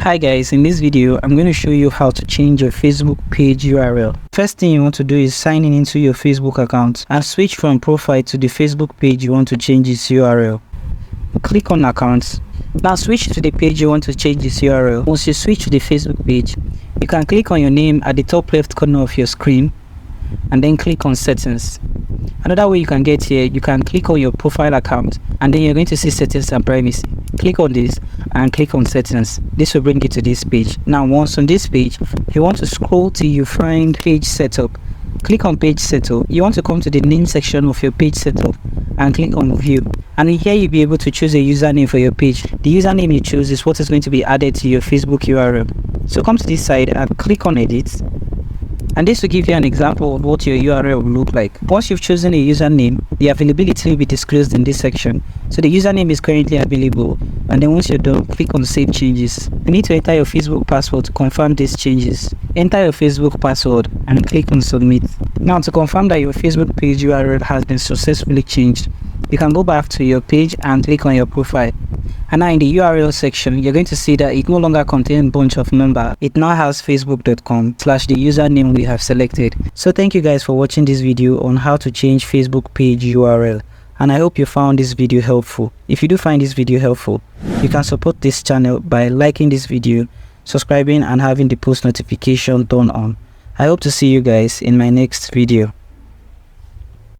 Hi guys, in this video I'm going to show you how to change your Facebook page URL. First thing you want to do is sign in into your Facebook account and switch from profile to the Facebook page you want to change its URL. Click on accounts. Now switch to the page you want to change this URL. Once you switch to the Facebook page, you can click on your name at the top left corner of your screen and then click on settings. Another way you can get here, you can click on your profile account and then you're going to see settings and privacy. Click on this and click on settings. This will bring you to this page. Now once on this page, you want to scroll till you find page setup. Click on page setup. You want to come to the name section of your page setup and click on view, and here you'll be able to choose a username for your page. The username you choose is what is going to be added to your Facebook URL. So come to this side and click on edit, and this will give you an example of what your URL will look like. Once you've chosen a username, the availability will be disclosed in this section. So the username is currently available, and then once you're done, click on save changes. You need to enter your Facebook password to confirm these changes. Enter your Facebook password and click on submit. Now to confirm that your Facebook page URL has been successfully changed, you can go back to your page and click on your profile. And now in the URL section, you're going to see that it no longer contains a bunch of number. It now has facebook.com/ the username we have selected. So thank you guys for watching this video on how to change Facebook page URL. And I hope you found this video helpful. If you do find this video helpful, you can support this channel by liking this video, subscribing and having the post notification turned on. I hope to see you guys in my next video.